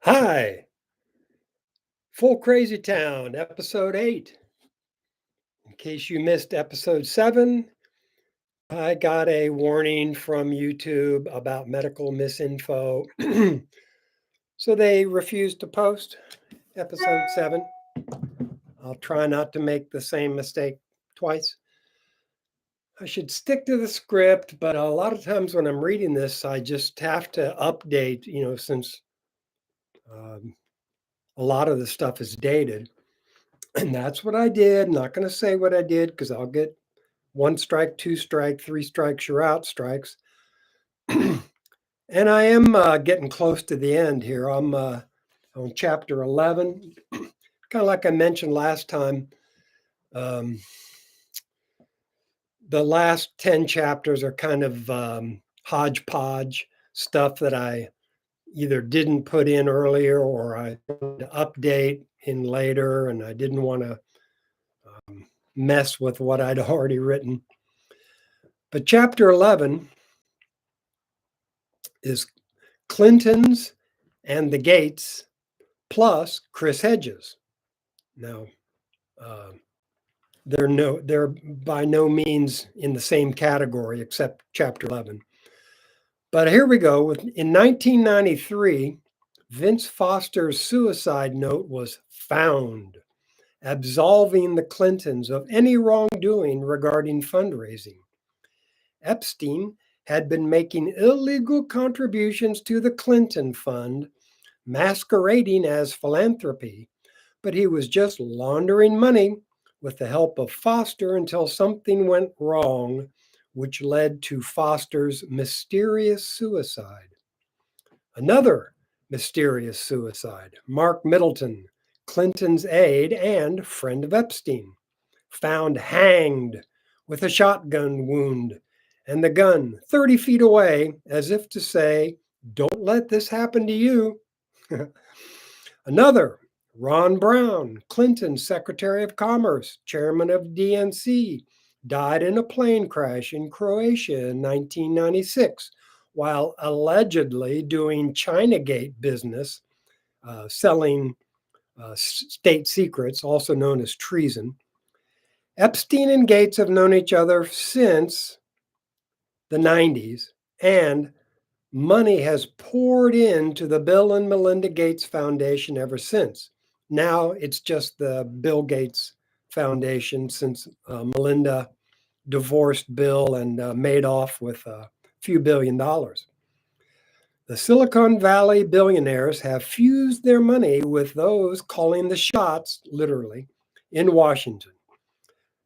Hi, Full Crazy Town, episode 8. In case you missed episode 7, I got a warning from YouTube about medical misinfo. So they refused to post episode 7. I'll try not to make the same mistake twice. I should stick to the script, but a lot of times when I'm reading this, I just have to update, since um, a lot of the stuff is dated. And that's what I did. Not going to say what I did because I'll get one strike, two strike, three strikes, you're out strikes. And I am getting close to the end here. I'm on chapter 11. Kind of like I mentioned last time, um, the last 10 chapters are kind of hodgepodge stuff that I either didn't put in earlier or I wanted to update in later, and I didn't want to mess with what I'd already written. But chapter 11 is Clinton's and the Gates plus Chris Hedges. Now, uh, they're by no means in the same category except chapter 11. But here we go. In 1993, Vince Foster's suicide note was found, absolving the Clintons of any wrongdoing regarding fundraising. Epstein had been making illegal contributions to the Clinton Fund, masquerading as philanthropy, but he was just laundering money with the help of Foster until something went wrong, which led to Foster's mysterious suicide. Another mysterious suicide, Mark Middleton, Clinton's aide and friend of Epstein, found hanged with a shotgun wound and the gun 30 feet away, as if to say, "Don't let this happen to you." Another, Ron Brown, Clinton's Secretary of Commerce, chairman of DNC, died in a plane crash in Croatia in 1996 while allegedly doing Chinagate business, selling state secrets, also known as treason. Epstein and Gates have known each other since the 90s, and money has poured into the Bill and Melinda Gates Foundation ever since. Now it's just the Bill Gates Foundation since Melinda divorced Bill and made off with a few $1 billion. The Silicon Valley billionaires have fused their money with those calling the shots, literally, in Washington.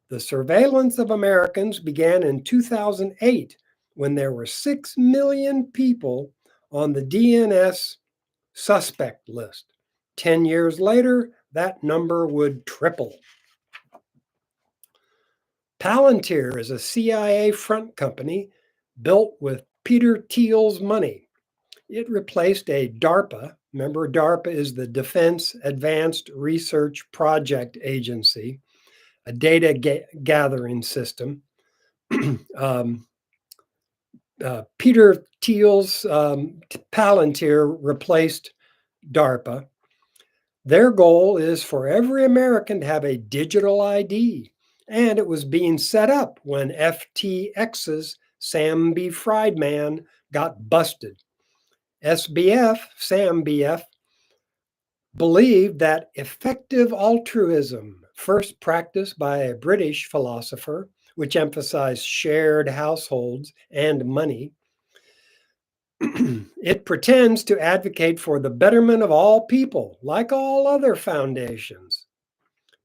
The surveillance of Americans began in 2008 when there were 6 million people on the DNS suspect list. 10 years later, that number would triple. Palantir is a CIA front company built with Peter Thiel's money. It replaced a DARPA. Remember, DARPA is the Defense Advanced Research Project Agency, a data gathering system. Peter Thiel's Palantir replaced DARPA. Their goal is for every American to have a digital ID, and it was being set up when FTX's Sam B. Friedman got busted. SBF, Sam BF, believed that effective altruism, first practiced by a British philosopher, which emphasized shared households and money, it pretends to advocate for the betterment of all people, like all other foundations.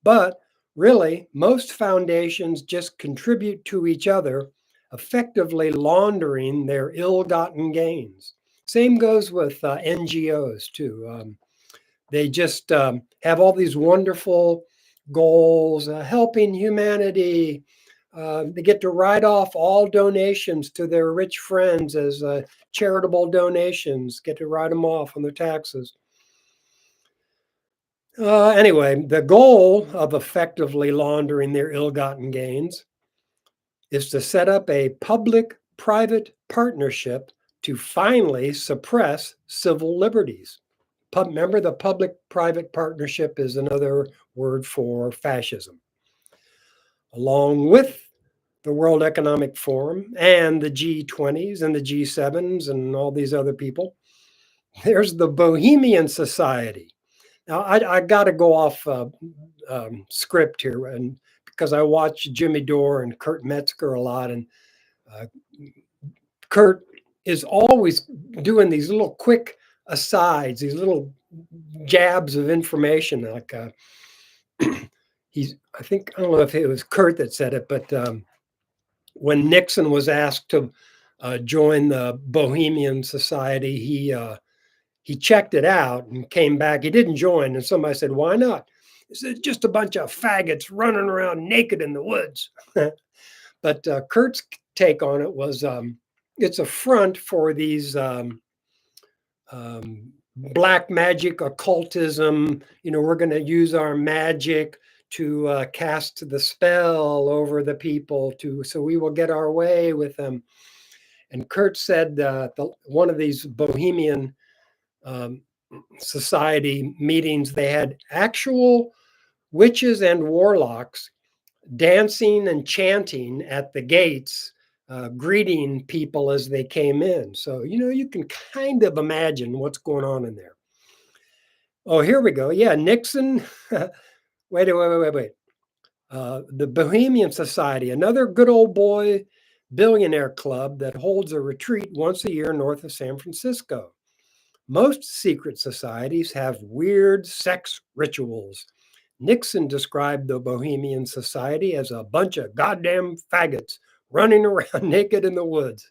But really, most foundations just contribute to each other, effectively laundering their ill gotten gains. Same goes with NGOs, too. They just have all these wonderful goals, helping humanity. They get to write off all donations to their rich friends as charitable donations, get to write them off on their taxes. Anyway, the goal of effectively laundering their ill gotten gains is to set up a public private partnership to finally suppress civil liberties. Remember, the public-private partnership is another word for fascism. Along with the World Economic Forum and the G20s and the G7s and all these other people, there's the Bohemian Society. Now, I got to go off script here, and because I watch Jimmy Dore and Kurt Metzger a lot, and uh, Kurt is always doing these little quick asides, these little jabs of information. Like I think, I don't know if it was Kurt that said it, but when Nixon was asked to join the Bohemian Society, he checked it out and came back. He didn't join, and somebody said, "Why not?" He said, "Just a bunch of faggots running around naked in the woods." But Kurt's take on it was it's a front for these black magic, occultism. We're going to use our magic to cast the spell over the people, so we will get our way with them. And Kurt said one of these Bohemian Society meetings, they had actual witches and warlocks dancing and chanting at the gates, greeting people as they came in. So, you can kind of imagine what's going on in there. Oh, here we go. Yeah, Nixon. Wait. The Bohemian Society, another good old boy billionaire club that holds a retreat once a year north of San Francisco. Most secret societies have weird sex rituals. Nixon described the Bohemian Society as a bunch of goddamn faggots running around naked in the woods.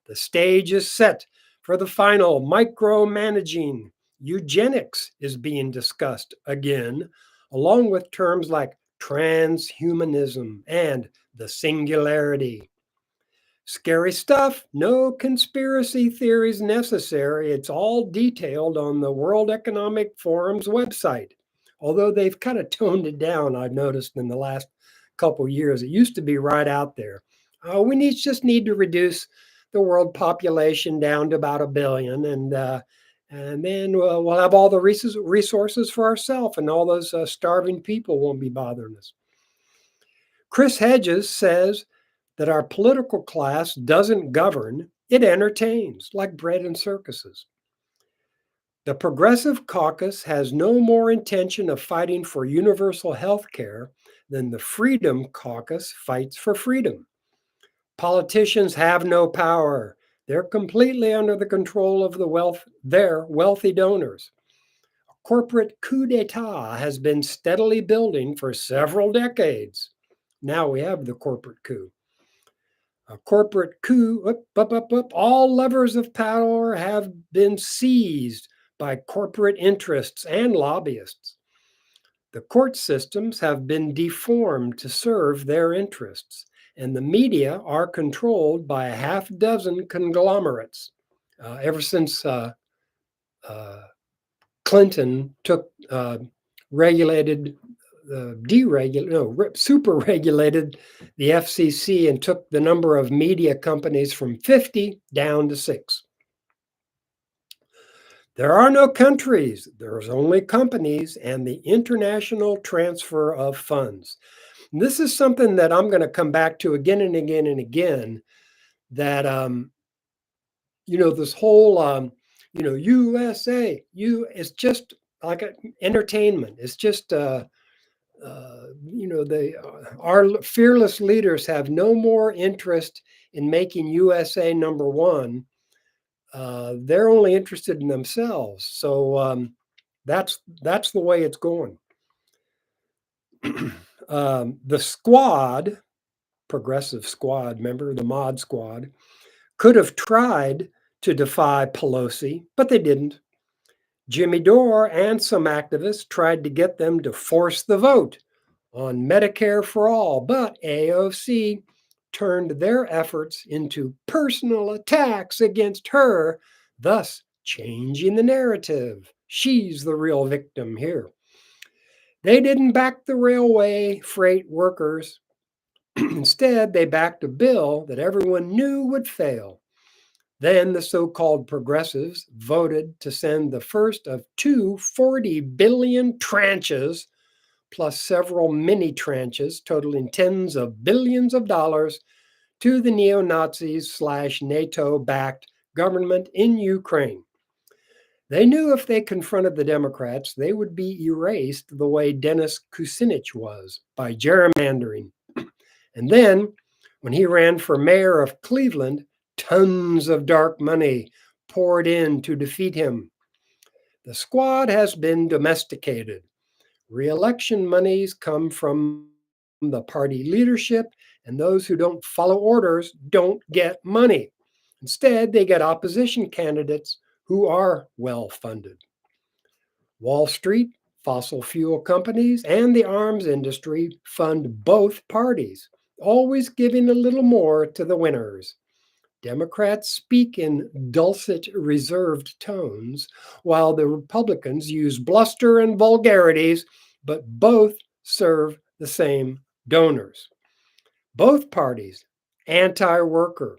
The stage is set for the final micromanaging. Eugenics is being discussed again, along with terms like transhumanism and the singularity. Scary stuff. No conspiracy theories necessary. It's all detailed on the World Economic Forum's website. Although they've kind of toned it down, I've noticed in the last couple of years. It used to be right out there. We just need to reduce the world population down to about 1 billion, and then we'll have all the resources for ourselves, and all those starving people won't be bothering us. Chris Hedges says that our political class doesn't govern, it entertains, like bread and circuses. The Progressive Caucus has no more intention of fighting for universal health care than the Freedom Caucus fights for freedom. Politicians have no power. They're completely under the control of their wealthy donors. A corporate coup d'etat has been steadily building for several decades. Now we have the corporate coup. A corporate coup, all levers of power have been seized by corporate interests and lobbyists. The court systems have been deformed to serve their interests, and the media are controlled by a half dozen conglomerates. Ever since Clinton took regulated super regulated the FCC and took the number of media companies from 50 down to 6. There are no countries, there's only companies and the international transfer of funds. And this is something that I'm going to come back to again and again and again, that, this whole, USA, it's just like entertainment. It's just, our fearless leaders have no more interest in making USA number one. They're only interested in themselves. So that's the way it's going. The squad, Progressive Squad, remember the Mod Squad, could have tried to defy Pelosi, but they didn't. Jimmy Dore and some activists tried to get them to force the vote on Medicare for all, but AOC turned their efforts into personal attacks against her, thus changing the narrative. She's the real victim here. They didn't back the railway freight workers. Instead, they backed a bill that everyone knew would fail. Then the so called progressives voted to send the first of two 40 billion tranches, plus several mini tranches totaling tens of billions of dollars, to the neo Nazis slash NATO backed government in Ukraine. They knew if they confronted the Democrats, they would be erased the way Dennis Kucinich was by gerrymandering. And then, when he ran for mayor of Cleveland, tons of dark money poured in to defeat him. The squad has been domesticated. Re-election monies come from the party leadership, and those who don't follow orders don't get money. Instead, they get opposition candidates who are well funded. Wall Street, fossil fuel companies, and the arms industry fund both parties, always giving a little more to the winners. Democrats speak in dulcet, reserved tones, while the Republicans use bluster and vulgarities, but both serve the same donors. Both parties, anti worker,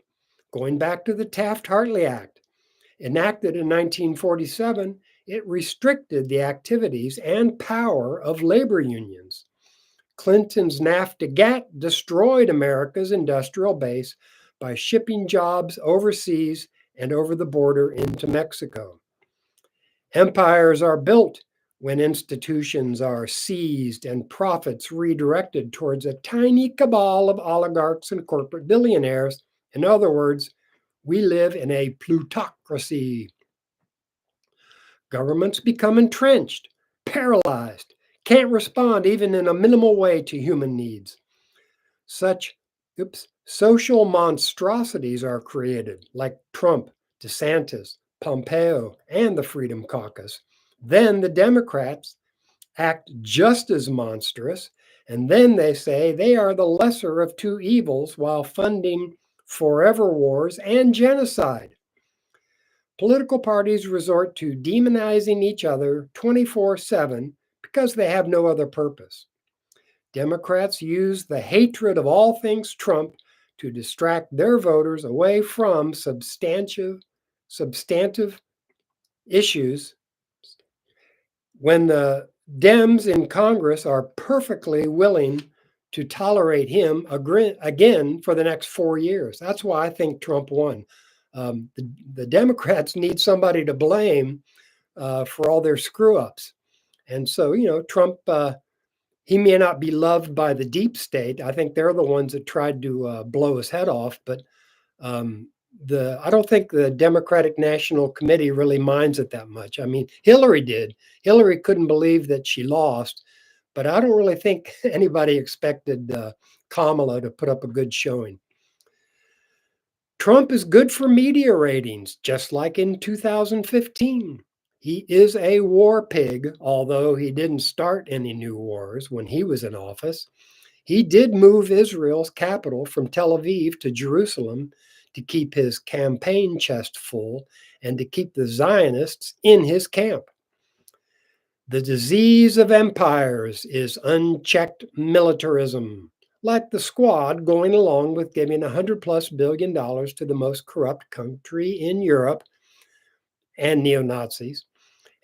going back to the Taft Hartley Act, enacted in 1947, it restricted the activities and power of labor unions. Clinton's NAFTA GATT destroyed America's industrial base by shipping jobs overseas and over the border into Mexico. Empires are built when institutions are seized and profits redirected towards a tiny cabal of oligarchs and corporate billionaires. In other words, we live in a plutocracy. Governments become entrenched, paralyzed, can't respond even in a minimal way to human needs. Such social monstrosities are created, like Trump, DeSantis, Pompeo, and the Freedom Caucus. Then the Democrats act just as monstrous, and then they say they are the lesser of two evils while funding forever wars and genocide. Political parties resort to demonizing each other 24/7 because they have no other purpose. Democrats use the hatred of all things Trump to distract their voters away from substantive issues when the Dems in Congress are perfectly willing to tolerate him again for the next 4 years. That's why I think Trump won. The Democrats need somebody to blame for all their screw ups. And so, Trump, he may not be loved by the deep state. I think they're the ones that tried to blow his head off. But I don't think the Democratic National Committee really minds it that much. I mean, Hillary did. Hillary couldn't believe that she lost, but I don't really think anybody expected Kamala to put up a good showing. Trump is good for media ratings, just like in 2015. He is a war pig, although he didn't start any new wars when he was in office. He did move Israel's capital from Tel Aviv to Jerusalem to keep his campaign chest full and to keep the Zionists in his camp. The disease of empires is unchecked militarism, like the squad going along with giving $100+ billion to the most corrupt country in Europe and neo-Nazis,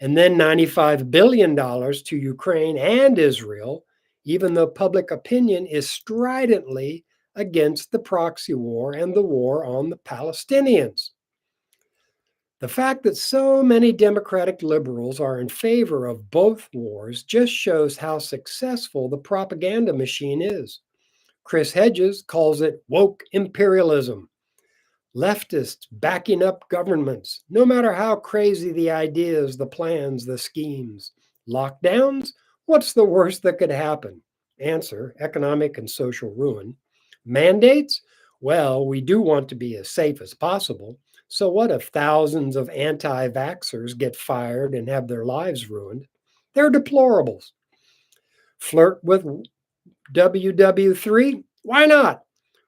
and then $95 billion to Ukraine and Israel, even though public opinion is stridently against the proxy war and the war on the Palestinians. The fact that so many Democratic liberals are in favor of both wars just shows how successful the propaganda machine is. Chris Hedges calls it woke imperialism. Leftists backing up governments, no matter how crazy the ideas, the plans, the schemes. Lockdowns? What's the worst that could happen? Answer: economic and social ruin. Mandates? Well, we do want to be as safe as possible. So what if thousands of anti vaxxers get fired and have their lives ruined? They're deplorables. Flirt with WW3? Why not?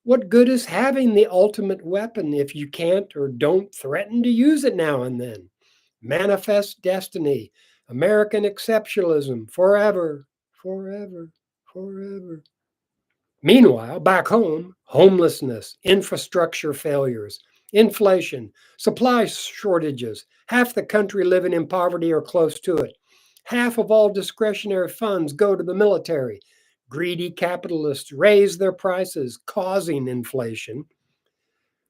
What good is having the ultimate weapon if you can't or don't threaten to use it now and then? Manifest destiny, American exceptionalism, forever, forever, forever. Meanwhile, back home, homelessness, infrastructure failures, Inflation, supply shortages, half the country living in poverty or close to it. Half of all discretionary funds go to the military. Greedy capitalists raise their prices, causing inflation.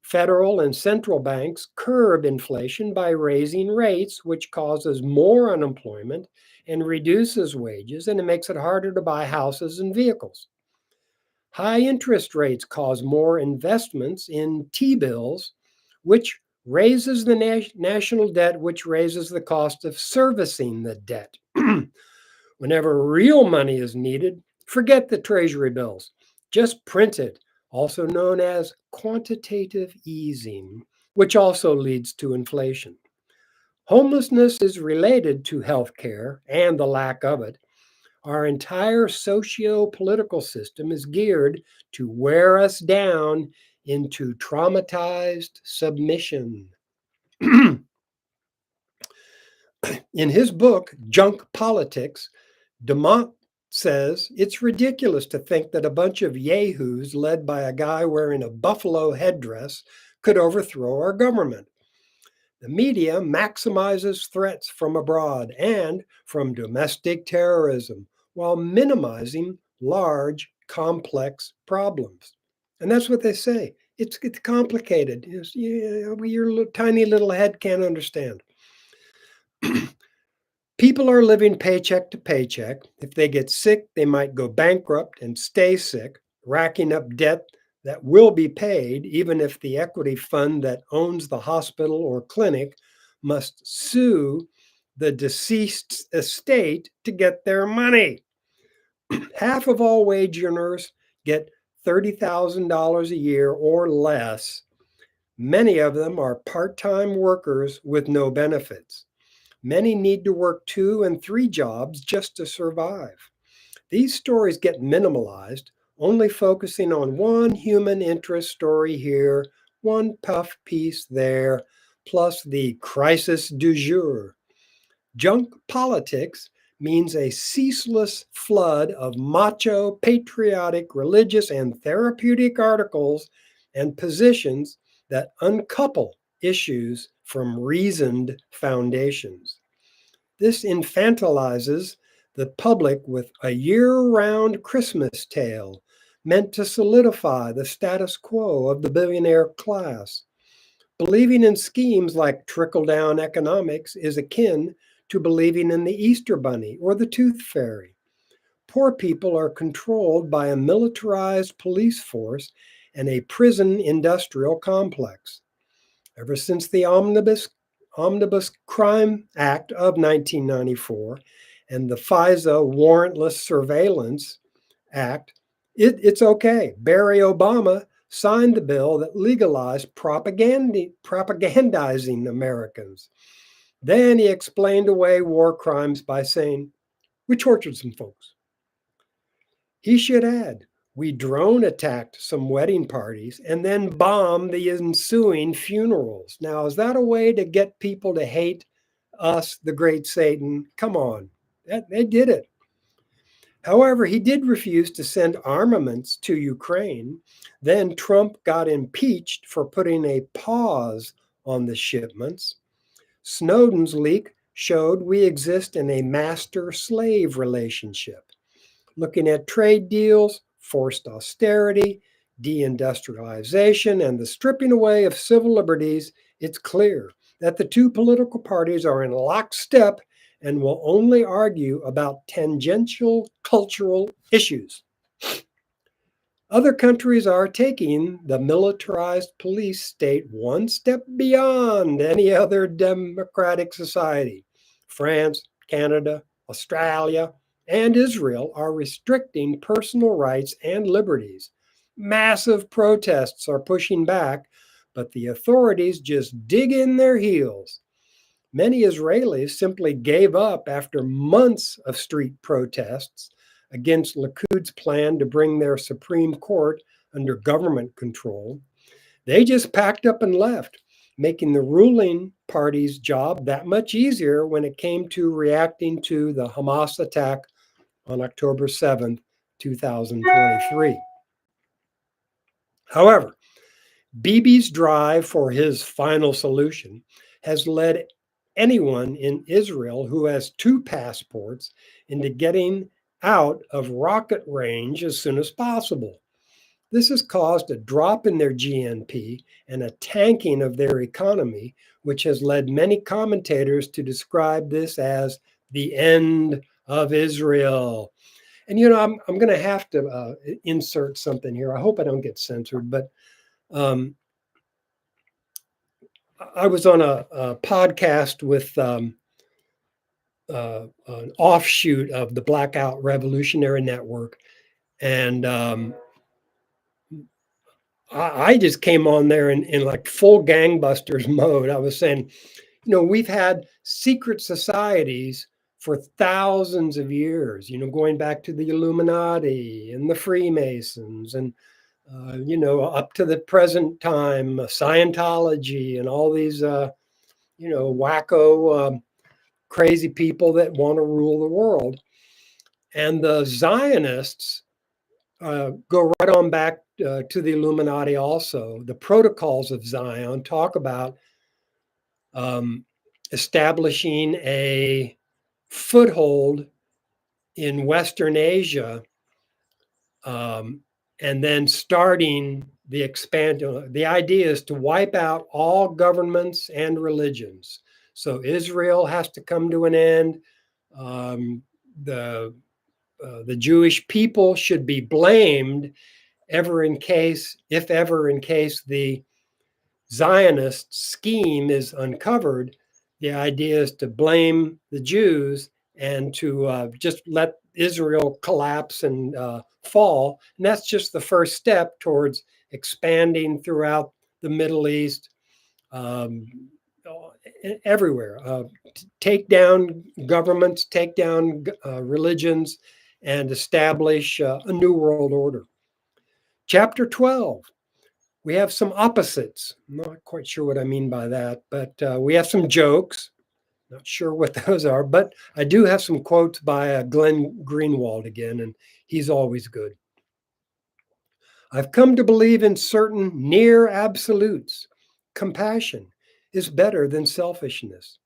Federal and central banks curb inflation by raising rates, which causes more unemployment and reduces wages, and it makes it harder to buy houses and vehicles. High interest rates cause more investments in T bills, which raises the national debt, which raises the cost of servicing the debt. Whenever real money is needed, forget the treasury bills. Just print it, also known as quantitative easing, which also leads to inflation. Homelessness is related to health care and the lack of it. Our entire socio political system is geared to wear us down into traumatized submission. In his book, Junk Politics, Dumont says it's ridiculous to think that a bunch of yahoos led by a guy wearing a buffalo headdress could overthrow our government. The media maximizes threats from abroad and from domestic terrorism while minimizing large, complex problems. And that's what they say. It's complicated. Your tiny little head can't understand. People are living paycheck to paycheck. If they get sick, they might go bankrupt and stay sick, racking up debt that will be paid, even if the equity fund that owns the hospital or clinic must sue the deceased's estate to get their money. Half of all wage earners get $30,000 a year or less. Many of them are part time workers with no benefits. Many need to work 2 and 3 jobs just to survive. These stories get minimalized, only focusing on one human interest story here, one puff piece there, plus the crisis du jour. Junk politics means a ceaseless flood of macho, patriotic, religious, and therapeutic articles and positions that uncouple issues from reasoned foundations. This infantilizes the public with a year round Christmas tale meant to solidify the status quo of the billionaire class. Believing in schemes like trickle down economics is akin to believing in the Easter Bunny or the Tooth Fairy. Poor people are controlled by a militarized police force and a prison industrial complex. Ever since the Omnibus Crime Act of 1994 and the FISA Warrantless Surveillance Act, it's okay. Barry Obama signed the bill that legalized propagandizing Americans. Then he explained away war crimes by saying, "We tortured some folks." He should add, "We drone attacked some wedding parties and then bombed the ensuing funerals." Now, is that a way to get people to hate us, the great Satan? Come on, they did it. However, he did refuse to send armaments to Ukraine. Then Trump got impeached for putting a pause on the shipments. Snowden's leak showed we exist in a master-slave relationship. Looking at trade deals, forced austerity, deindustrialization, and the stripping away of civil liberties, it's clear that the two political parties are in lockstep and will only argue about tangential cultural issues. Other countries are taking the militarized police state one step beyond any other democratic society. France, Canada, Australia, and Israel are restricting personal rights and liberties. Massive protests are pushing back, but the authorities just dig in their heels. Many Israelis simply gave up after months of street protests against Likud's plan to bring their Supreme Court under government control. They just packed up and left, making the ruling party's job that much easier when it came to reacting to the Hamas attack on October 7th, 2023. However, Bibi's drive for his final solution has led anyone in Israel who has two passports into getting out of rocket range as soon as possible. This has caused a drop in their GNP and a tanking of their economy, which has led many commentators to describe this as the end of Israel. And I'm going to have to insert something here. I hope I don't get censored, but I was on a podcast with an offshoot of the Blackout Revolutionary Network, and I just came on there in like full gangbusters mode. I was saying, we've had secret societies for thousands of years, going back to the Illuminati and the Freemasons and, up to the present time, Scientology and all these, wacko, crazy people that want to rule the world. And the Zionists go right on back to the Illuminati also. The Protocols of Zion talk about establishing a foothold in Western Asia, and then starting the expansion. The idea is to wipe out all governments and religions. So Israel has to come to an end. The Jewish people should be blamed if ever in case the Zionist scheme is uncovered. The idea is to blame the Jews and to just let Israel collapse and fall. And that's just the first step towards expanding throughout the Middle East, everywhere. Take down governments, take down religions, and establish a new world order. Chapter 12. We have some opposites. I'm not quite sure what I mean by that, but we have some jokes. Not sure what those are, but I do have some quotes by Glenn Greenwald again, and he's always good. I've come to believe in certain near absolutes. Compassion is better than selfishness.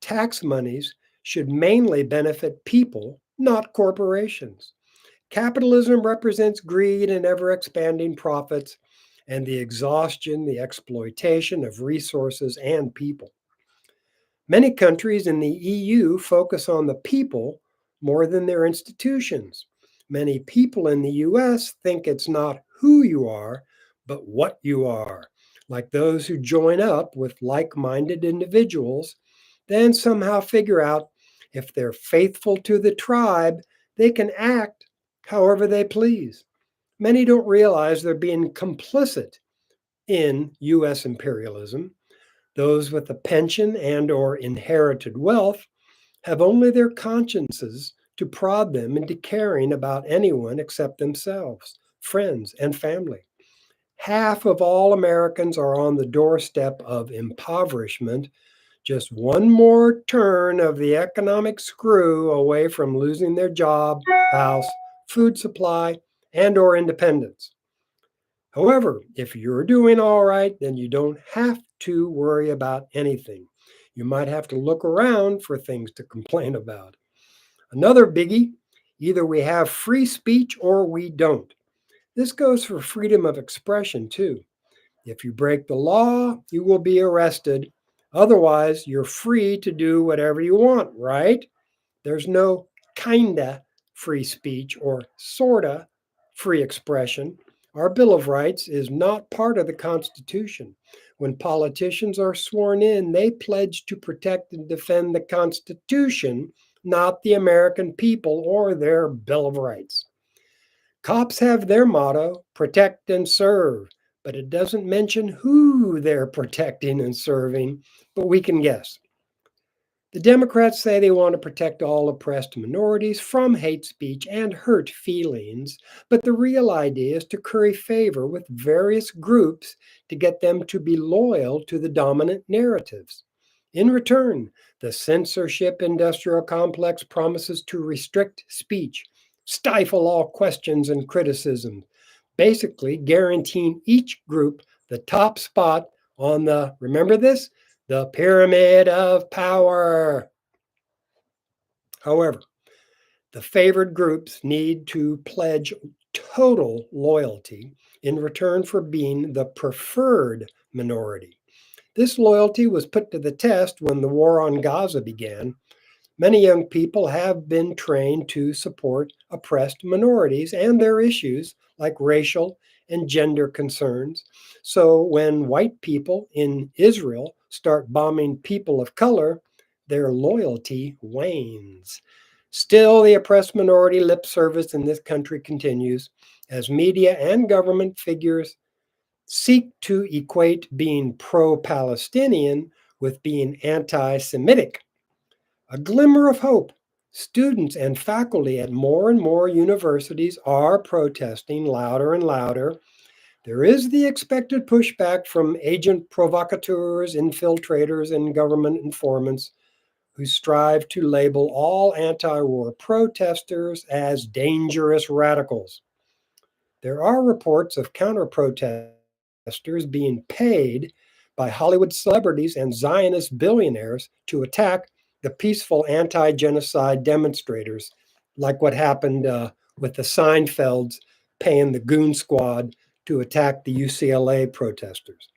Tax monies should mainly benefit people, not corporations. Capitalism represents greed and ever expanding profits and the exhaustion, the exploitation of resources and people. Many countries in the EU focus on the people more than their institutions. Many people in the US think it's not who you are, but what you are. Like those who join up with like minded individuals, then somehow figure out if they're faithful to the tribe, they can act however they please. Many don't realize they're being complicit in US imperialism. Those with a pension and or inherited wealth have only their consciences to prod them into caring about anyone except themselves, friends, and family. Half of all Americans are on the doorstep of impoverishment, just one more turn of the economic screw away from losing their job, house, food supply, and or independence. However, if you're doing all right, then you don't have to worry about anything. You might have to look around for things to complain about. Another biggie, either we have free speech or we don't. This goes for freedom of expression too. If you break the law, you will be arrested. Otherwise, you're free to do whatever you want, right? There's no kinda free speech or sorta free expression. Our Bill of Rights is not part of the Constitution. When politicians are sworn in, they pledge to protect and defend the Constitution, not the American people or their Bill of Rights. Cops have their motto, protect and serve, but it doesn't mention who they're protecting and serving, but we can guess. The Democrats say they want to protect all oppressed minorities from hate speech and hurt feelings, but the real idea is to curry favor with various groups to get them to be loyal to the dominant narratives. In return, the censorship industrial complex promises to restrict speech, stifle all questions and criticism, basically guaranteeing each group the top spot on the, remember this? The pyramid of power. However, the favored groups need to pledge total loyalty in return for being the preferred minority. This loyalty was put to the test when the war on Gaza began. Many young people have been trained to support oppressed minorities and their issues like racial and gender concerns. So when white people in Israel start bombing people of color, their loyalty wanes. Still, the oppressed minority lip service in this country continues as media and government figures seek to equate being pro Palestinian with being anti Semitic. A glimmer of hope. Students and faculty at more and more universities are protesting louder and louder. There is the expected pushback from agent provocateurs, infiltrators, and government informants who strive to label all anti war protesters as dangerous radicals. There are reports of counter protesters being paid by Hollywood celebrities and Zionist billionaires to attack the peaceful anti genocide demonstrators, like what happened with the Seinfelds paying the goon squad to attack the UCLA protesters.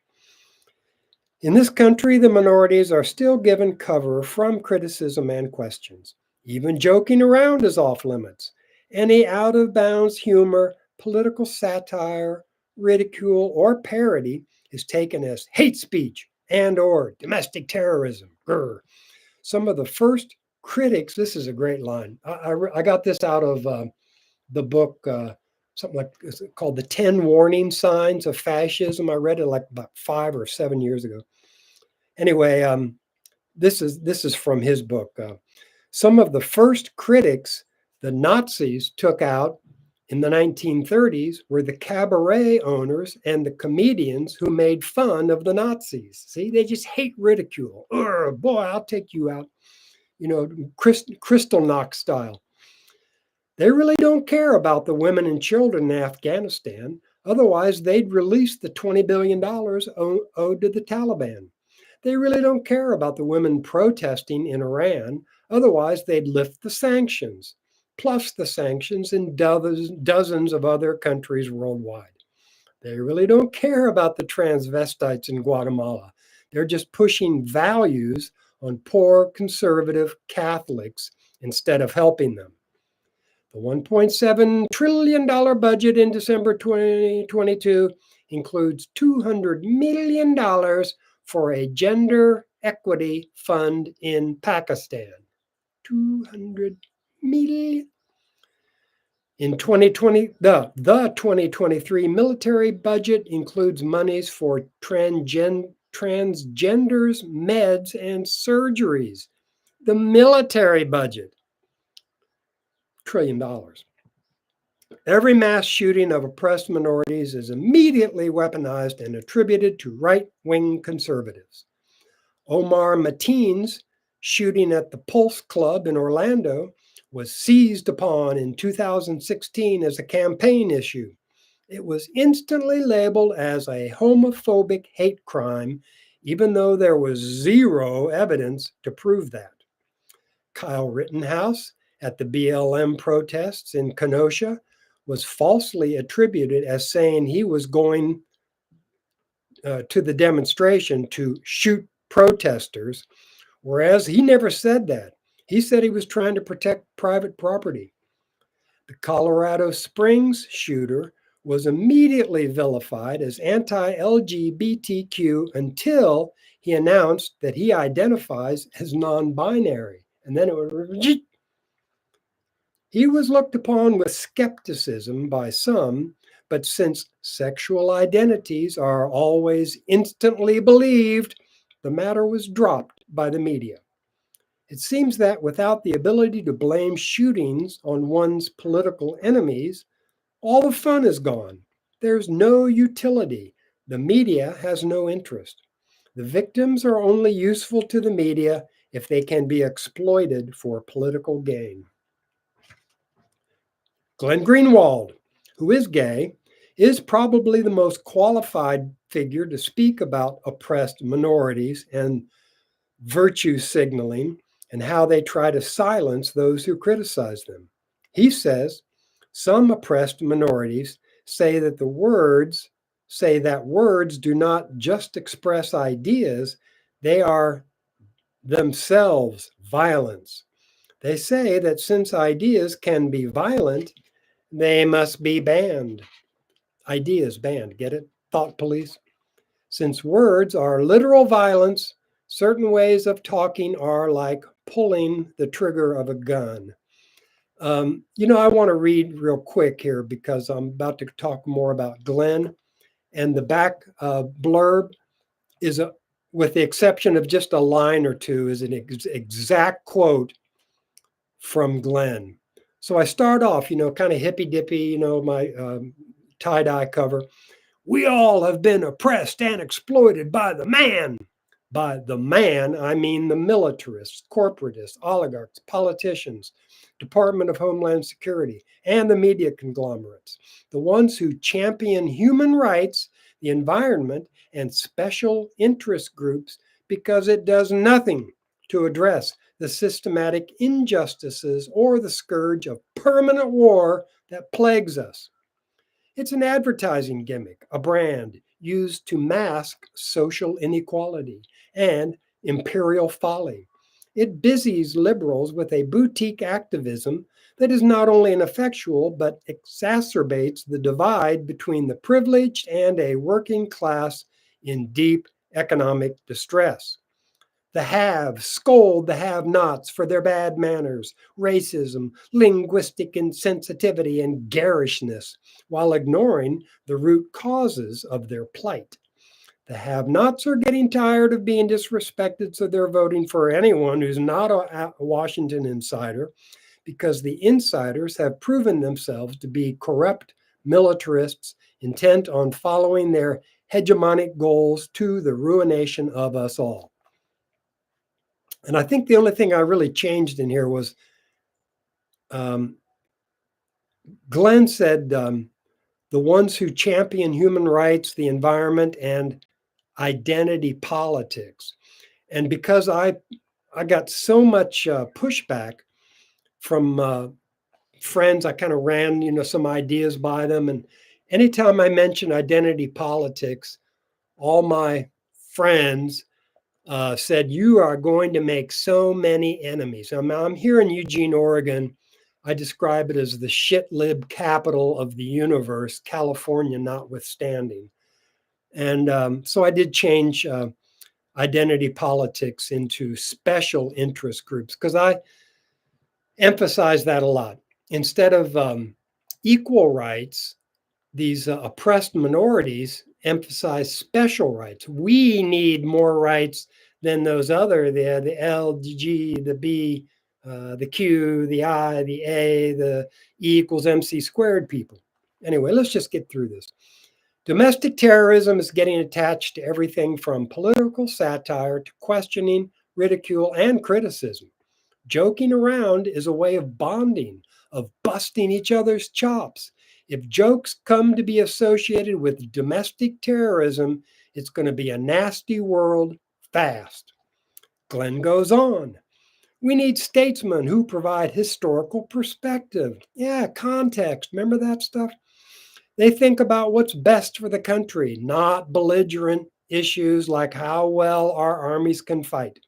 In this country, the minorities are still given cover from criticism and questions. Even joking around is off limits. Any out of bounds humor, political satire, ridicule, or parody is taken as hate speech and or domestic terrorism. Grr. Some of the first critics, this is a great line. I got this out of the book, something like it's called The 10 Warning Signs of Fascism. I read it like about 5 or 7 years ago. Anyway, this is from his book. Some of the first critics the Nazis took out in the 1930s were the cabaret owners and the comedians who made fun of the Nazis. See, they just hate ridicule. Urgh, boy, I'll take you out. You know, Kristallnacht style. They really don't care about the women and children in Afghanistan. Otherwise, they'd release the $20 billion owed to the Taliban. They really don't care about the women protesting in Iran. Otherwise, they'd lift the sanctions, plus the sanctions in dozens of other countries worldwide. They really don't care about the transvestites in Guatemala. They're just pushing values on poor conservative Catholics instead of helping them. The $1.7 trillion budget in December 2022 includes $200 million for a gender equity fund in Pakistan. 200 million. In 2020, the 2023 military budget includes monies for transgenders, meds, and surgeries. The military budget, $1 trillion. Every mass shooting of oppressed minorities is immediately weaponized and attributed to right-wing conservatives. Omar Mateen's shooting at the Pulse Club in Orlando was seized upon in 2016 as a campaign issue. It was instantly labeled as a homophobic hate crime, even though there was zero evidence to prove that. Kyle Rittenhouse at the BLM protests in Kenosha was falsely attributed as saying he was going to the demonstration to shoot protesters, whereas he never said that. He said he was trying to protect private property. The Colorado Springs shooter was immediately vilified as anti-LGBTQ until he announced that he identifies as non-binary. And then it was he was looked upon with skepticism by some, but since sexual identities are always instantly believed, the matter was dropped by the media. It seems that without the ability to blame shootings on one's political enemies, all the fun is gone. There's no utility. The media has no interest. The victims are only useful to the media if they can be exploited for political gain. Glenn Greenwald, who is gay, is probably the most qualified figure to speak about oppressed minorities and virtue signaling and how they try to silence those who criticize them. He says some oppressed minorities say that words do not just express ideas, they are themselves violence. They say that since ideas can be violent, they must be banned. Ideas banned, get it? Thought police. Since words are literal violence, certain ways of talking are like pulling the trigger of a gun. I want to read real quick here because I'm about to talk more about Glenn. And the back blurb is, with the exception of just a line or two, is an exact quote from Glenn. So I start off, kind of hippy dippy, my tie dye cover. We all have been oppressed and exploited by the man. By the man, I mean the militarists, corporatists, oligarchs, politicians, Department of Homeland Security, and the media conglomerates, the ones who champion human rights, the environment, and special interest groups because it does nothing to address the systematic injustices or the scourge of permanent war that plagues us. It's an advertising gimmick, a brand used to mask social inequality and imperial folly. It busies liberals with a boutique activism that is not only ineffectual but exacerbates the divide between the privileged and a working class in deep economic distress. The haves scold the have nots for their bad manners, racism, linguistic insensitivity, and garishness, while ignoring the root causes of their plight. The have nots are getting tired of being disrespected, so they're voting for anyone who's not a Washington insider because the insiders have proven themselves to be corrupt militarists intent on following their hegemonic goals to the ruination of us all. And I think the only thing I really changed in here was Glenn said the ones who champion human rights, the environment, and identity politics. And because I got so much pushback from friends, I kind of ran some ideas by them. And anytime I mention identity politics, all my friends said, "You are going to make so many enemies." I'm here in Eugene, Oregon. I describe it as the shit lib capital of the universe, California notwithstanding. And so I did change identity politics into special interest groups because I emphasize that a lot. Instead of equal rights, these oppressed minorities emphasize special rights. We need more rights than those other, the L, the G, the B, the Q, the I, the A, the E equals MC squared people. Anyway, let's just get through this. Domestic terrorism is getting attached to everything from political satire to questioning, ridicule, and criticism. Joking around is a way of bonding, of busting each other's chops. If jokes come to be associated with domestic terrorism, it's going to be a nasty world fast. Glenn goes on. We need statesmen who provide historical perspective. Yeah, context. Remember that stuff? They think about what's best for the country, not belligerent issues like how well our armies can fight.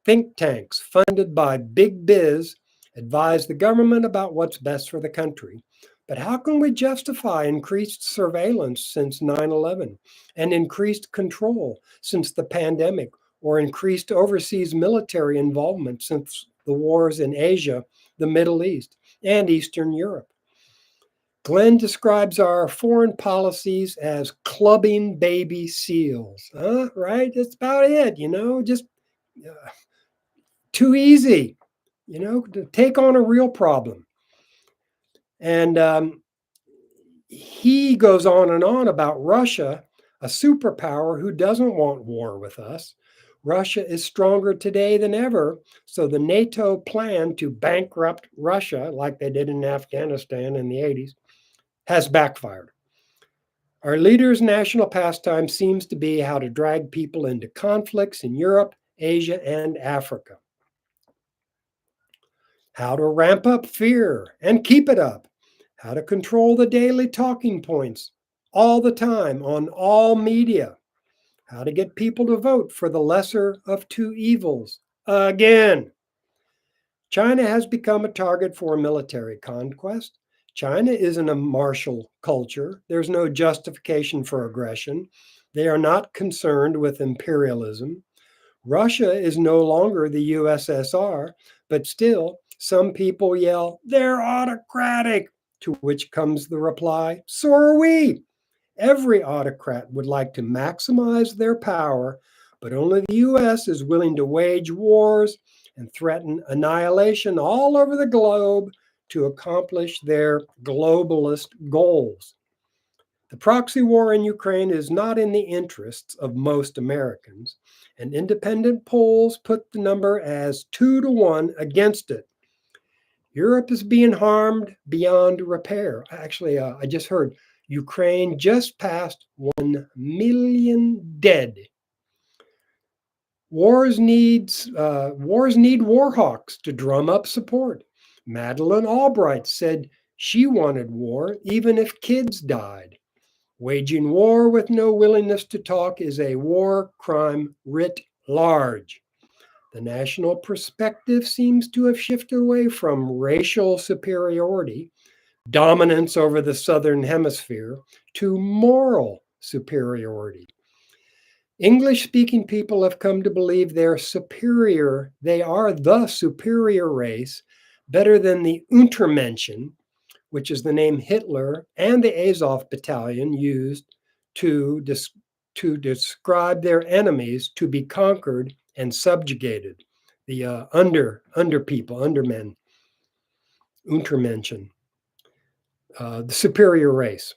Think tanks funded by big biz advise the government about what's best for the country. But how can we justify increased surveillance since 9/11 and increased control since the pandemic or increased overseas military involvement since the wars in Asia, the Middle East, and Eastern Europe? Glenn describes our foreign policies as clubbing baby seals. Right? That's about it, just too easy, to take on a real problem. And he goes on and on about Russia, a superpower who doesn't want war with us. Russia is stronger today than ever, so the NATO plan to bankrupt Russia, like they did in Afghanistan in the 80s, has backfired. Our leaders' national pastime seems to be how to drag people into conflicts in Europe, Asia, and Africa. How to ramp up fear and keep it up. How to control the daily talking points all the time on all media. How to get people to vote for the lesser of two evils. Again, China has become a target for military conquest. China isn't a martial culture. There's no justification for aggression. They are not concerned with imperialism. Russia is no longer the USSR, but still, some people yell, they're autocratic, to which comes the reply, so are we. Every autocrat would like to maximize their power, but only the US is willing to wage wars and threaten annihilation all over the globe to accomplish their globalist goals. The proxy war in Ukraine is not in the interests of most Americans, and independent polls put the number as 2-1 against it. Europe is being harmed beyond repair. Actually, I just heard Ukraine just passed 1 million dead. Wars need war hawks to drum up support. Madeleine Albright said she wanted war even if kids died. Waging war with no willingness to talk is a war crime writ large. The national perspective seems to have shifted away from racial superiority, dominance over the Southern Hemisphere, to moral superiority. English-speaking people have come to believe they are the superior race, better than the Untermenschen, which is the name Hitler and the Azov Battalion used to describe their enemies to be conquered and subjugated. The under people, undermen, Untermenschen, the superior race.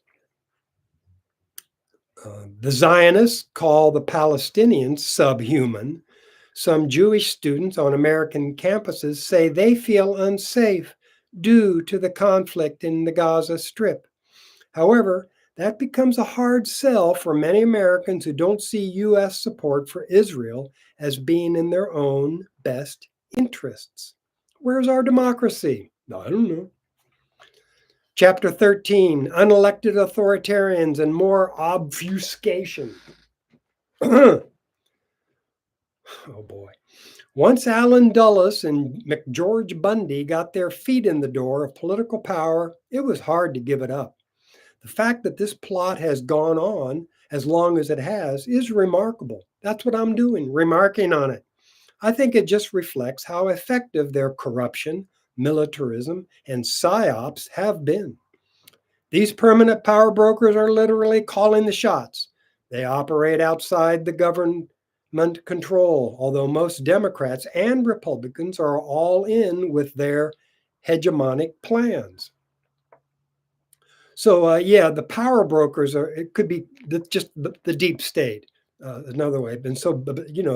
The Zionists call the Palestinians subhuman. Some Jewish students on American campuses say they feel unsafe due to the conflict in the Gaza Strip. However, that becomes a hard sell for many Americans who don't see U.S. support for Israel as being in their own best interests. Where's our democracy? I don't know. Chapter 13, Unelected Authoritarians and More Obfuscation. Oh boy. Once Allen Dulles and McGeorge Bundy got their feet in the door of political power, it was hard to give it up. The fact that this plot has gone on as long as it has is remarkable. That's what I'm doing, remarking on it. I think it just reflects how effective their corruption, militarism, and psyops have been. These permanent power brokers are literally calling the shots. They operate outside the government control, although most Democrats and Republicans are all in with their hegemonic plans. So, the power brokers it could be just the deep state, another way. And so,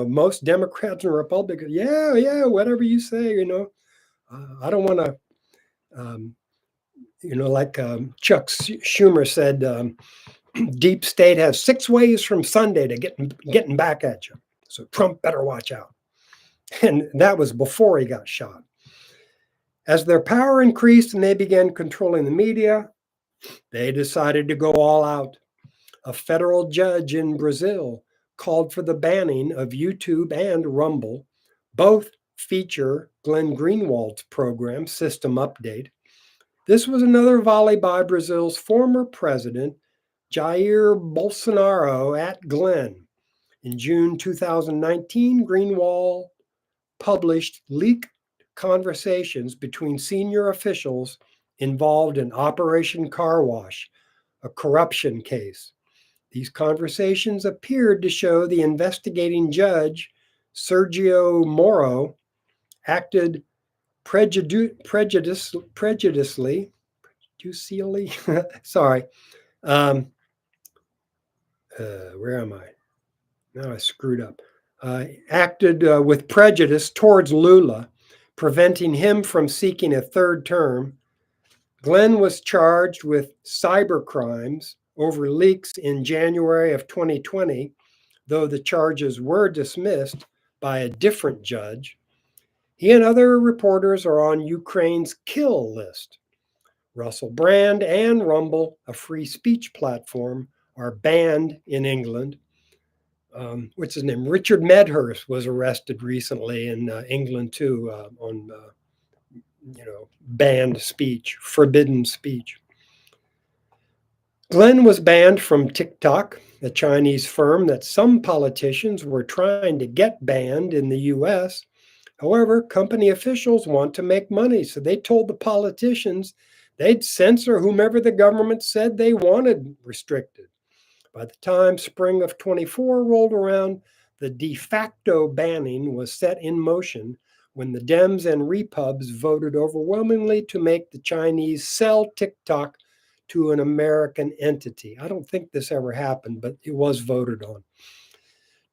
most Democrats and Republicans, whatever you say, I don't want to, like Chuck Schumer said, deep state has 6 ways from Sunday to getting back at you. So Trump better watch out. And that was before he got shot. As their power increased and they began controlling the media, they decided to go all out. A federal judge in Brazil called for the banning of YouTube and Rumble. Both feature Glenn Greenwald's program, System Update. This was another volley by Brazil's former president, Jair Bolsonaro, at Glenn. In June 2019, Greenwald published leaked conversations between senior officials involved in Operation Car Wash, a corruption case. These conversations appeared to show the investigating judge, Sergio Moro, acted prejudicially. Sorry. Where am I? Now I screwed up. Acted with prejudice towards Lula, preventing him from seeking a third term. Glenn was charged with cyber crimes, over leaks in January of 2020, though the charges were dismissed by a different judge. He and other reporters are on Ukraine's kill list. Russell Brand and Rumble, a free speech platform, are banned in England. What's his name? Richard Medhurst was arrested recently in England too on banned speech, forbidden speech. Glenn was banned from TikTok, a Chinese firm that some politicians were trying to get banned in the US. However, company officials want to make money, so they told the politicians they'd censor whomever the government said they wanted restricted. By the time spring of 24 rolled around, the de facto banning was set in motion when the Dems and Repubs voted overwhelmingly to make the Chinese sell TikTok to an American entity. I don't think this ever happened, but it was voted on.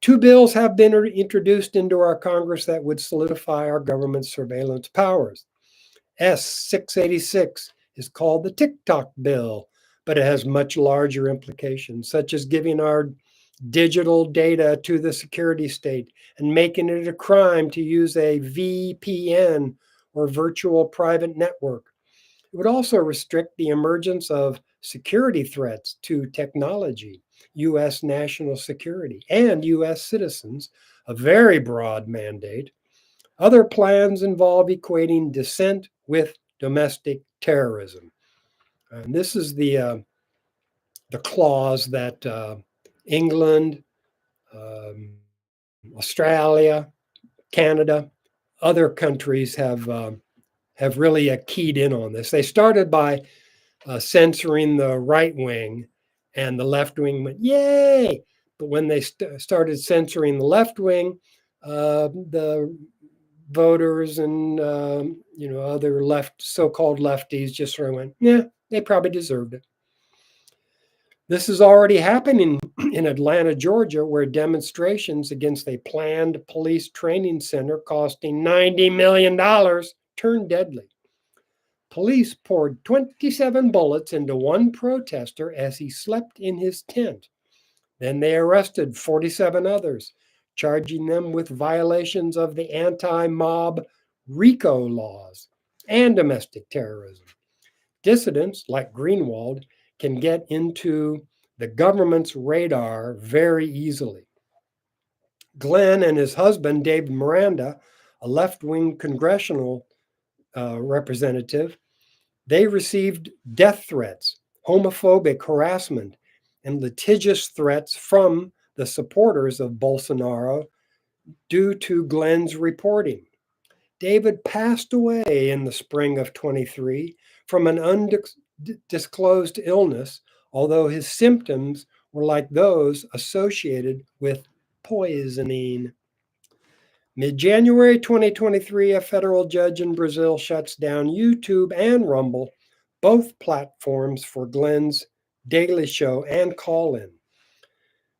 2 bills have been introduced into our Congress that would solidify our government's surveillance powers. S-686 is called the TikTok bill, but it has much larger implications, such as giving our digital data to the security state and making it a crime to use a VPN or virtual private network. It would also restrict the emergence of security threats to technology, U.S. national security, and U.S. citizens, a very broad mandate. Other plans involve equating dissent with domestic terrorism. And this is the clause that England, Australia, Canada, other countries have really keyed in on this. They started by censoring the right wing, and the left wing went, yay! But when they started censoring the left wing, the voters and other so-called lefties just sort of went, yeah, they probably deserved it. This is already happening in Atlanta, Georgia, where demonstrations against a planned police training center costing $90 million turned deadly. Police poured 27 bullets into one protester as he slept in his tent. Then they arrested 47 others, charging them with violations of the anti-mob RICO laws and domestic terrorism. Dissidents like Greenwald can get into the government's radar very easily. Glenn and his husband, David Miranda, a left-wing congressional representative, they received death threats, homophobic harassment, and litigious threats from the supporters of Bolsonaro due to Glenn's reporting. David passed away in the spring of 23 from an undisclosed illness, although his symptoms were like those associated with poisoning. Mid-January 2023, a federal judge in Brazil shuts down YouTube and Rumble, both platforms for Glenn's Daily Show and Call-In.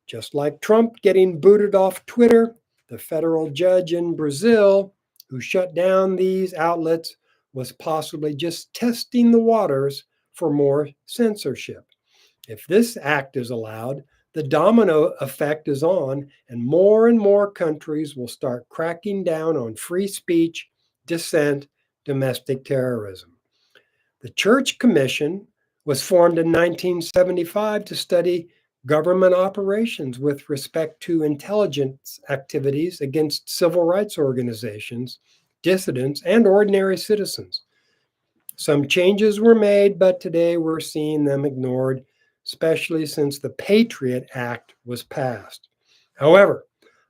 Just like Trump getting booted off Twitter, the federal judge in Brazil who shut down these outlets was possibly just testing the waters for more censorship. If this act is allowed, the domino effect is on, and more countries will start cracking down on free speech, dissent, domestic terrorism. The Church Commission was formed in 1975 to study government operations with respect to intelligence activities against civil rights organizations, dissidents, and ordinary citizens. Some changes were made, but today we're seeing them ignored, especially since the Patriot Act was passed. However,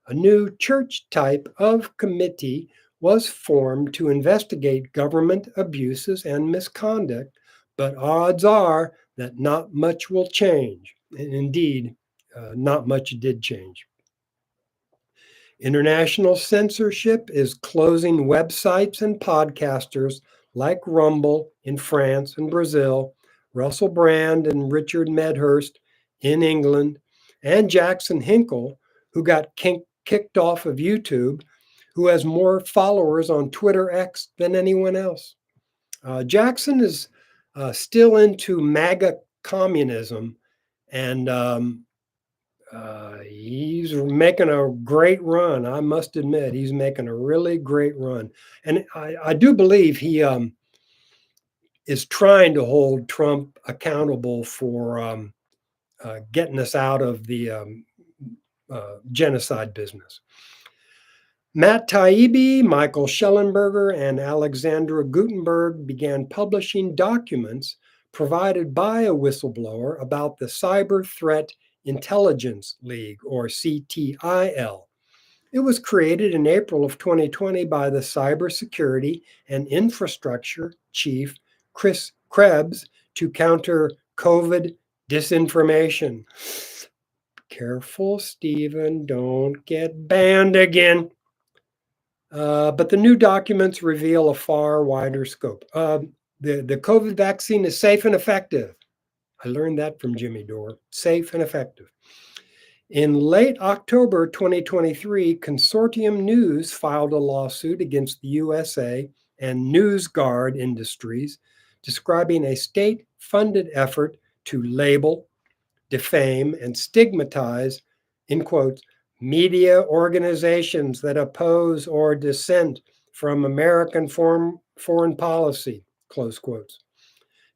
a new church type of committee was formed to investigate government abuses and misconduct, but odds are that not much will change. And indeed, not much did change. International censorship is closing websites and podcasters like Rumble in France and Brazil, Russell Brand and Richard Medhurst in England, and Jackson Hinkle, who got kicked off of YouTube, who has more followers on Twitter X than anyone else. Jackson is still into MAGA communism And he's making a great run. I must admit, he's making a really great run. And I do believe he is trying to hold Trump accountable for getting us out of the genocide business. Matt Taibbi, Michael Schellenberger, and Alexandra Gutenberg began publishing documents provided by a whistleblower about the Cyber Threat Intelligence League, or CTIL. It was created in April of 2020 by the Cybersecurity and Infrastructure Chief Chris Krebs to counter COVID disinformation. Careful, Stephen, don't get banned again. But the new documents reveal a far wider scope. The COVID vaccine is safe and effective. I learned that from Jimmy Dore. Safe and effective. In late October 2023, Consortium News filed a lawsuit against the USA and NewsGuard Industries, describing a state funded effort to label, defame, and stigmatize, in quotes, media organizations that oppose or dissent from American foreign policy, close quotes.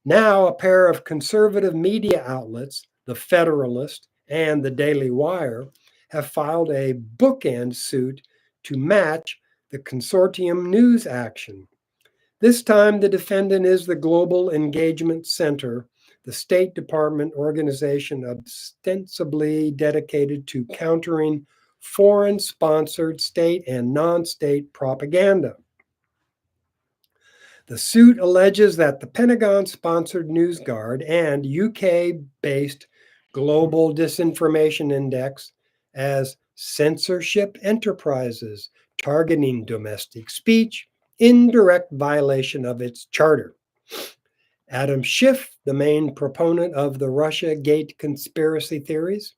Now, a pair of conservative media outlets, The Federalist and the Daily Wire, have filed a bookend suit to match the Consortium News action. This time, the defendant is the Global Engagement Center, the State Department organization ostensibly dedicated to countering foreign sponsored state and non state propaganda. The suit alleges that the Pentagon sponsored NewsGuard and UK based Global Disinformation Index as censorship enterprises targeting domestic speech in direct violation of its charter. Adam Schiff, the main proponent of the Russia Gate conspiracy theories,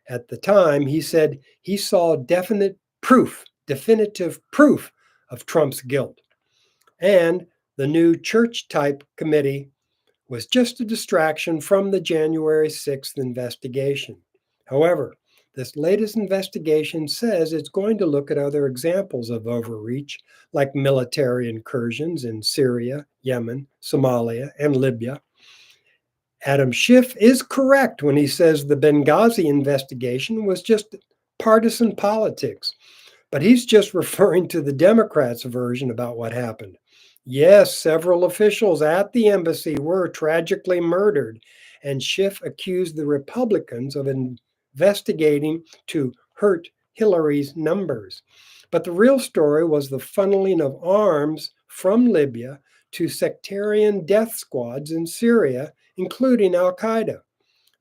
at the time he said he saw definitive proof of Trump's guilt. And the new church type committee was just a distraction from the January 6th investigation. However, this latest investigation says it's going to look at other examples of overreach, like military incursions in Syria, Yemen, Somalia, and Libya. Adam Schiff is correct when he says the Benghazi investigation was just partisan politics, but he's just referring to the Democrats' version about what happened. Yes, several officials at the embassy were tragically murdered, and Schiff accused the Republicans of investigating to hurt Hillary's numbers. But the real story was the funneling of arms from Libya to sectarian death squads in Syria, including Al Qaeda.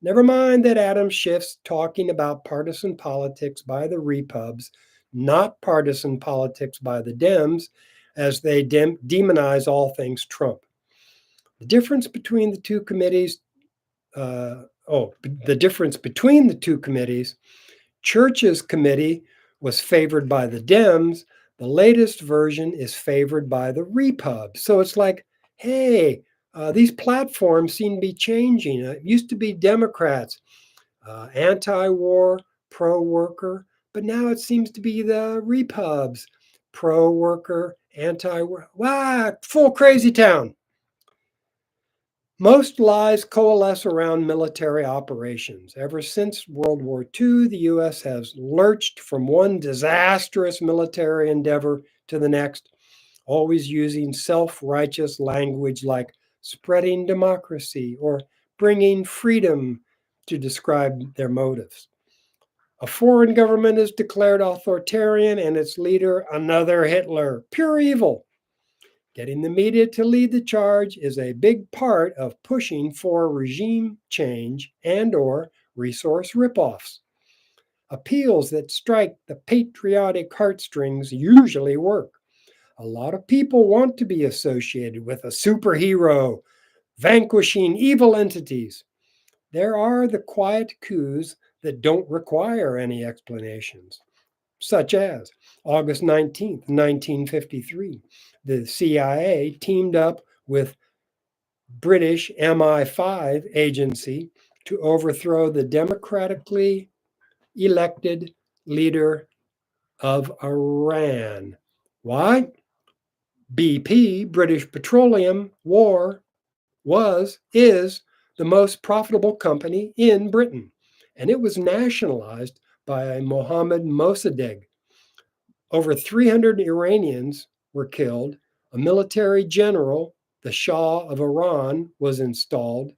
Never mind that Adam Schiff's talking about partisan politics by the Repubs, not partisan politics by the Dems, as they demonize all things Trump. The difference between the two committees, Church's committee was favored by the Dems. The latest version is favored by the Repubs. So it's like, hey, these platforms seem to be changing. It used to be Democrats, anti-war, pro-worker, but now it seems to be the Repubs, pro-worker, anti-war. Wow, full crazy town. Most lies coalesce around military operations. Ever since World War II, the U.S. has lurched from one disastrous military endeavor to the next, always using self-righteous language like spreading democracy or bringing freedom to describe their motives. A foreign government is declared authoritarian and its leader another Hitler. Pure evil. Getting the media to lead the charge is a big part of pushing for regime change and or resource ripoffs. Appeals that strike the patriotic heartstrings usually work. A lot of people want to be associated with a superhero vanquishing evil entities. There are the quiet coups that don't require any explanations, such as August 19th, 1953. The CIA teamed up with British MI5 agency to overthrow the democratically elected leader of Iran. Why? BP, British Petroleum, is the most profitable company in Britain, and it was nationalized by Mohammad Mossadegh. Over 300 Iranians were killed. A military general, the Shah of Iran, was installed.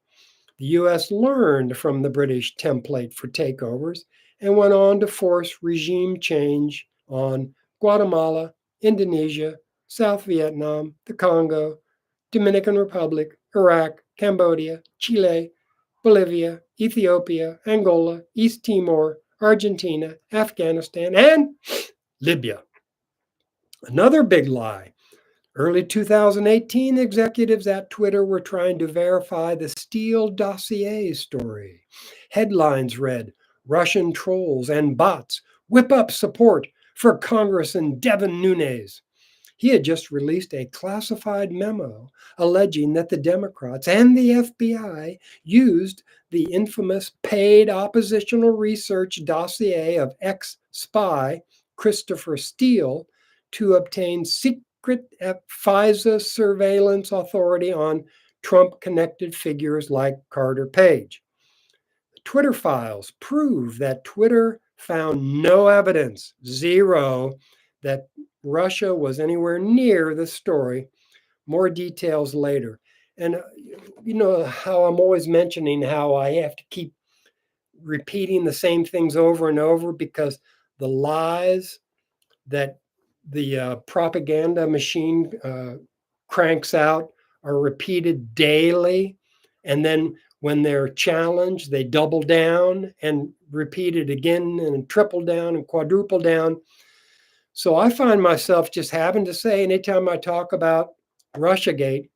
The US learned from the British template for takeovers and went on to force regime change on Guatemala, Indonesia, South Vietnam, the Congo, Dominican Republic, Iraq, Cambodia, Chile, Bolivia, Ethiopia, Angola, East Timor, Argentina, Afghanistan, and Libya. Another big lie. Early 2018, executives at Twitter were trying to verify the Steele dossier story. Headlines read, Russian trolls and bots whip up support for Congressman Devin Nunes. He had just released a classified memo alleging that the Democrats and the FBI used the infamous paid oppositional research dossier of ex-spy Christopher Steele to obtain secret FISA surveillance authority on Trump-connected figures like Carter Page. The Twitter files prove that Twitter found no evidence, zero, that Russia was anywhere near the story. More details later. And you know how I'm always mentioning how I have to keep repeating the same things over and over because the lies that the propaganda machine cranks out are repeated daily. And then when they're challenged, they double down and repeat it again and triple down and quadruple down. So I find myself just having to say, anytime I talk about Russiagate,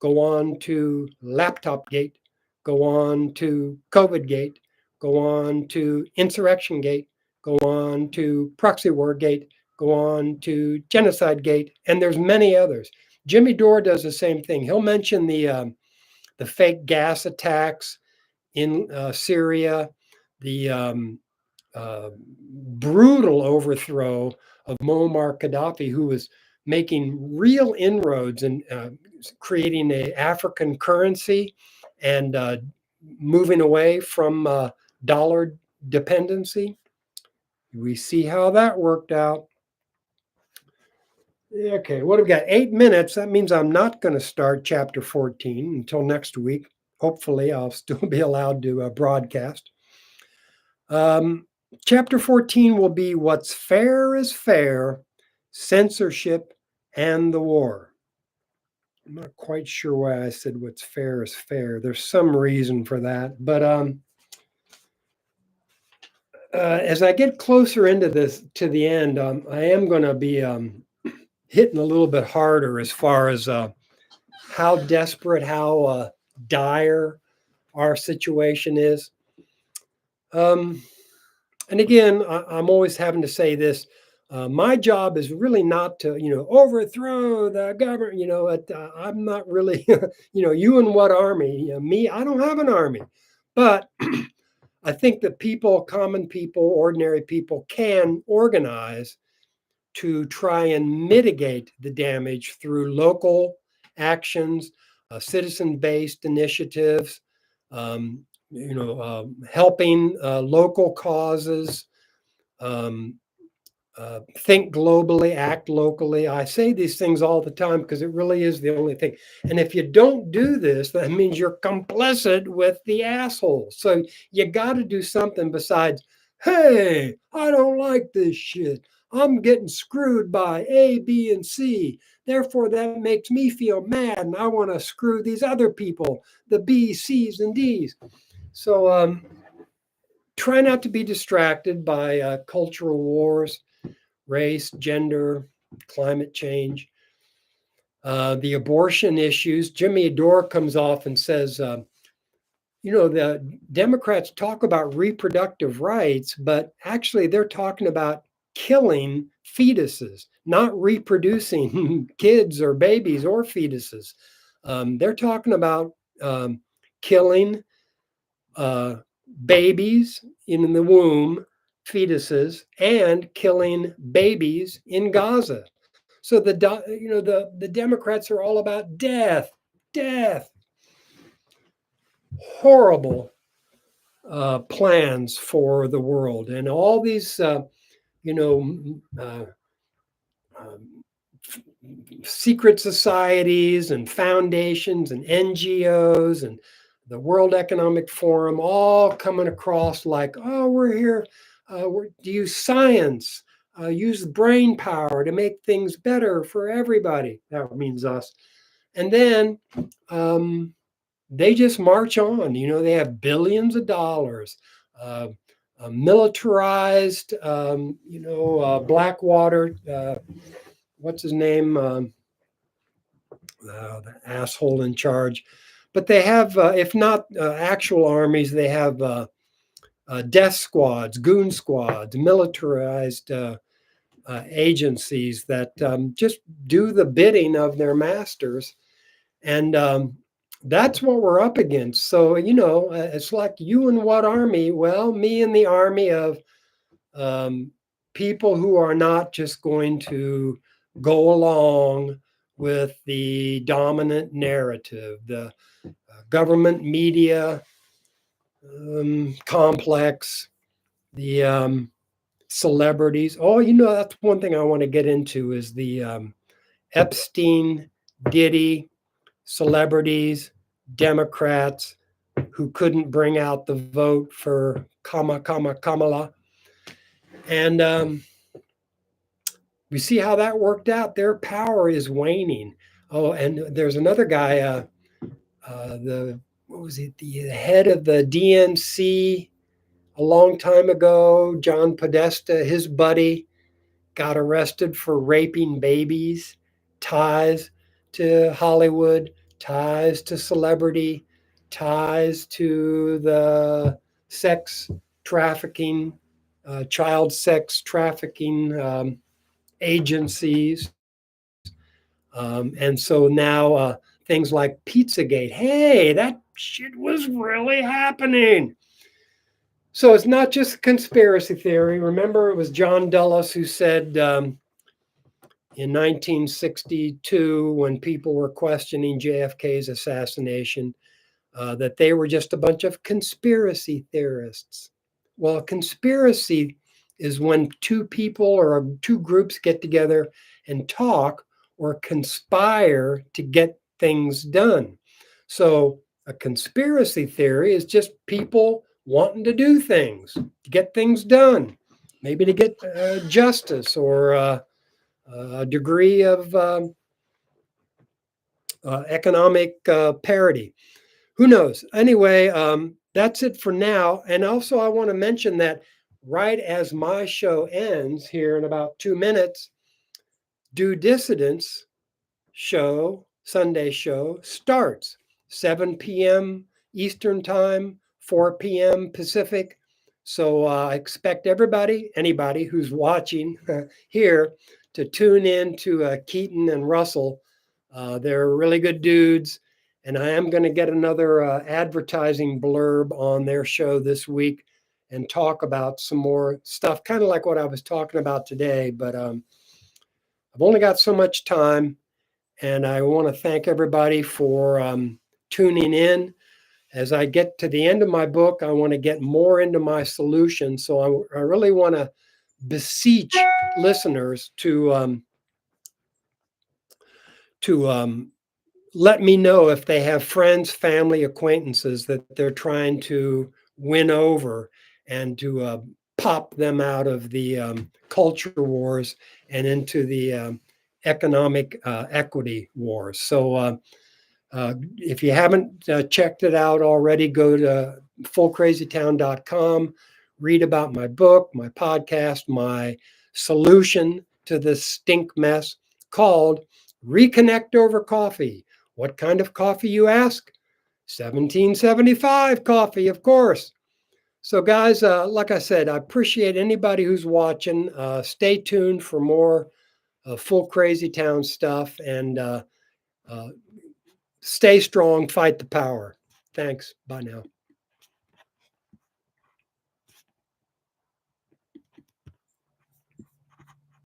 go on to Laptopgate, go on to COVIDgate, go on to InsurrectionGate, go on to Proxy War Gate, go on to GenocideGate, and there's many others. Jimmy Dore does the same thing. He'll mention the fake gas attacks in Syria, the brutal overthrow of Muammar Gaddafi, who was making real inroads in creating an African currency and moving away from dollar dependency. We see how that worked out. Okay, what have we got? 8 minutes. That means I'm not going to start chapter 14 until next week. Hopefully, I'll still be allowed to broadcast. Chapter 14 will be What's Fair is Fair, Censorship, and the War. I'm not quite sure why I said what's fair is fair. There's some reason for that. But as I get closer into this to the end, I am going to be hitting a little bit harder as far as how desperate, how dire our situation is. And again, I'm always having to say this. My job is really not to, overthrow the government. I'm not really, you and what army? Me, I don't have an army. But I think that people, common people, ordinary people can organize to try and mitigate the damage through local actions, citizen-based initiatives, helping local causes, think globally, act locally. I say these things all the time because it really is the only thing. And if you don't do this, that means you're complicit with the assholes. So you got to do something besides, hey, I don't like this shit. I'm getting screwed by A, B, and C. Therefore, that makes me feel mad, and I want to screw these other people, the B's, C's, and D's. So try not to be distracted by cultural wars, race, gender, climate change, the abortion issues. Jimmy Dore comes off and says, the Democrats talk about reproductive rights, but actually they're talking about killing fetuses, not reproducing kids or babies or fetuses. They're talking about killing uh, babies in the womb, fetuses, and killing babies in Gaza. So the Democrats are all about death, death, horrible plans for the world, and all these you know um, secret societies and foundations and NGOs and the World Economic Forum all coming across like, oh, we're here to use science, use brain power to make things better for everybody. That means us. And then they just march on. They have billions of dollars, uh, militarized, Blackwater. What's his name? The asshole in charge. But they have, if not actual armies, they have death squads, goon squads, militarized agencies that just do the bidding of their masters. And that's what we're up against. So, it's like you in what army? Well, me in the army of um, people who are not just going to go along with the dominant narrative, the government media complex, the celebrities. Oh, that's one thing I want to get into is the Epstein, Diddy, celebrities, Democrats who couldn't bring out the vote for Kamala. And we see how that worked out. Their power is waning. Oh, and there's another guy, the head of the DNC a long time ago, John Podesta, his buddy, got arrested for raping babies, ties to Hollywood, ties to celebrity, ties to the sex trafficking, child sex trafficking agencies. And so now things like Pizzagate, hey, that shit was really happening. So it's not just conspiracy theory. Remember, it was John Dulles who said in 1962, when people were questioning JFK's assassination, that they were just a bunch of conspiracy theorists. Well, conspiracy is when two people or two groups get together and talk or conspire to get things done. So a conspiracy theory is just people wanting to do things, to get things done, maybe to get justice or a degree of economic parity. Who knows? Anyway, that's it for now. And also, I want to mention that right as my show ends here in about 2 minutes, Due Dissidence show, Sunday show, starts 7 p.m. Eastern Time, 4 p.m. Pacific. So I expect anybody who's watching here to tune in to Keaton and Russell. They're really good dudes. And I am going to get another advertising blurb on their show this week and talk about some more stuff, kind of like what I was talking about today. But I've only got so much time. And I want to thank everybody for tuning in. As I get to the end of my book, I want to get more into my solution. So I really want to beseech listeners to let me know if they have friends, family, acquaintances that they're trying to win over and to pop them out of the culture wars and into the economic equity wars. So if you haven't checked it out already, go to fullcrazytown.com, read about my book, my podcast, my solution to this stink mess called Reconnect Over Coffee. What kind of coffee, you ask? 1775 coffee, of course. So, guys, like I said, I appreciate anybody who's watching. Stay tuned for more Full Crazy Town stuff, and uh, stay strong, fight the power. Thanks. Bye now.